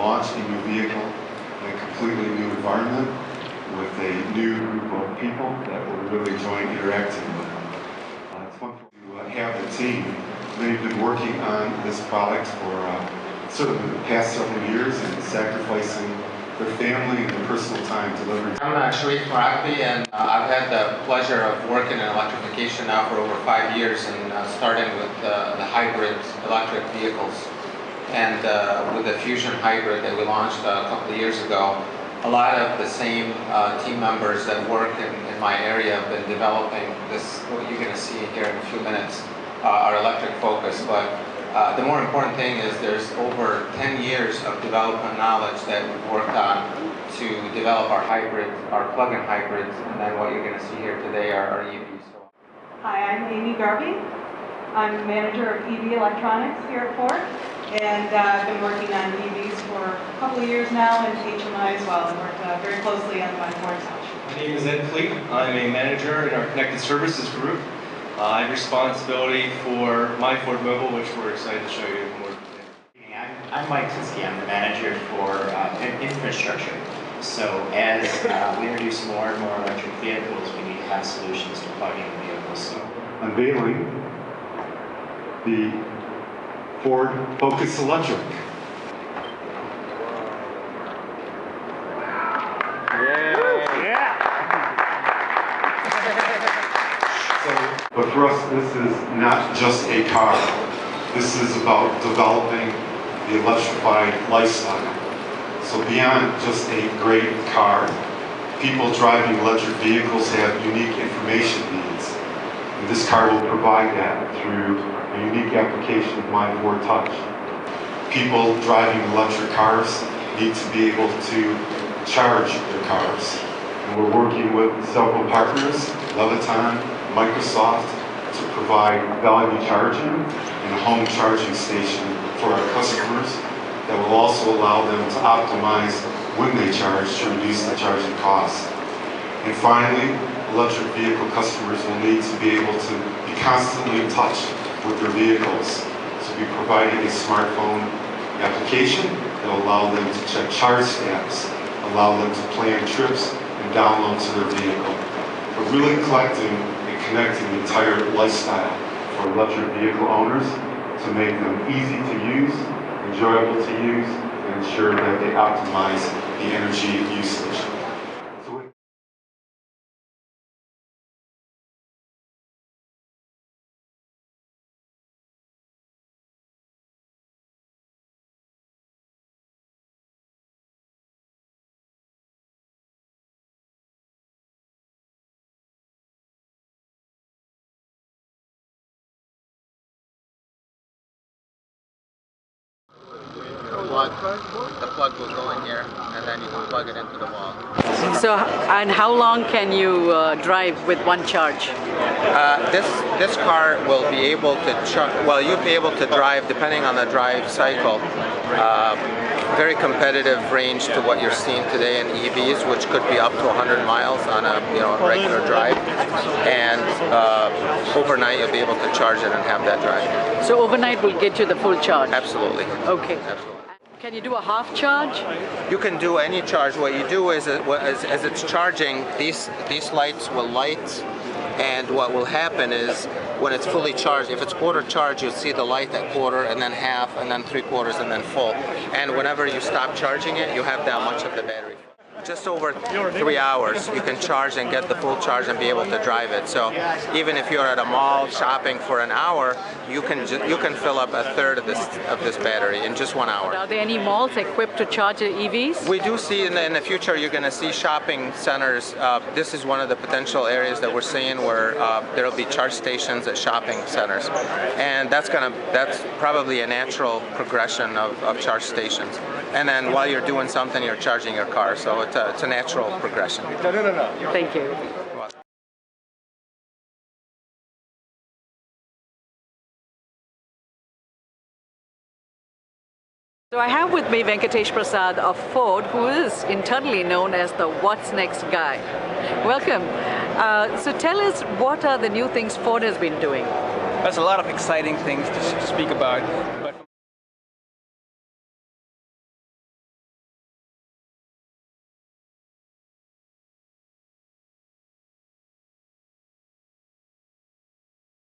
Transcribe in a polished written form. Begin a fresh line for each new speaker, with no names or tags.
launch a new vehicle in a completely new environment with a new group of people that we're really enjoying interacting with. It's wonderful to have the team. They've been working on this product for sort of the past several years and sacrificing their family and their personal time delivering.
I'm Sharif Marakbi, and I've had the pleasure of working in electrification now for over 5 years, and starting with the hybrid electric vehicles. And with the Fusion Hybrid that we launched a couple of years ago, a lot of the same team members that work in my area have been developing this, what you're going to see here in a few minutes, are electric focused. But the more important thing is there's over 10 years of development knowledge that we've worked on to develop our hybrid, our plug-in hybrids, and then what you're going to see here today are our EVs.
Hi, I'm Amy Garvey. I'm manager of EV electronics here at Ford, and I've been working on EVs for a couple of years now, and HMI as well. I work very closely on my Ford Touch.
My name is Ed Fleet. I'm a manager in our Connected Services group. I have responsibility for my Ford Mobile, which we're excited to show you more today.
I'm Mike Tinsky. I'm the manager for infrastructure. So as we introduce more and more electric vehicles, we need to have solutions to plug-in vehicles. So
Unveiling the Ford Focus Electric. But for us, this is not just a car. This is about developing the electrified lifestyle. So beyond just a great car, people driving electric vehicles have unique information needs. And this car will provide that through a unique application of My Ford Touch. People driving electric cars need to be able to charge their cars. And we're working with several partners, Leviton, Microsoft, to provide value charging and a home charging station for our customers that will also allow them to optimize when they charge to reduce the charging costs. And finally, electric vehicle customers will need to be able to be constantly in touch with their vehicles. So we providing a smartphone application that will allow them to check charge status, allow them to plan trips and download to their vehicle. But really collecting and connecting the entire lifestyle for electric vehicle owners to make them easy to use, enjoyable to use, and ensure that they optimize the energy usage.
The plug will go in here, and then you can plug it into the wall.
So, and how long can you drive with one charge?
This car will be able to charge. Well, you'll be able to drive, depending on the drive cycle, very competitive range to what you're seeing today in EVs, which could be up to 100 miles on a regular drive. And overnight, you'll be able to charge it and have that drive.
So overnight will get you the full charge?
Absolutely.
Okay.
Absolutely.
Can you do a half charge?
You can do any charge. What you do is, as it's charging, these lights will light, and what will happen is, when it's fully charged, if it's quarter charge, you'll see the light at quarter, and then half, and then 3/4, and then full. And whenever you stop charging it, you have that much of the battery. Just over 3 hours, you can charge and get the full charge and be able to drive it. So even if you're at a mall shopping for an hour, you can fill up a third of this battery in just 1 hour.
Are there any malls equipped to charge the EVs?
We do see in the future you're going to see shopping centers. This is one of the potential areas that we're seeing where there will be charge stations at shopping centers, and that's probably a natural progression of charge stations. And then while you're doing something, you're charging your car. So it's a natural progression.
Thank you. So I have with me Venkatesh Prasad of Ford, who is internally known as the What's Next guy. Welcome. So tell us, what are the new things Ford has been doing?
There's a lot of exciting things to speak about. But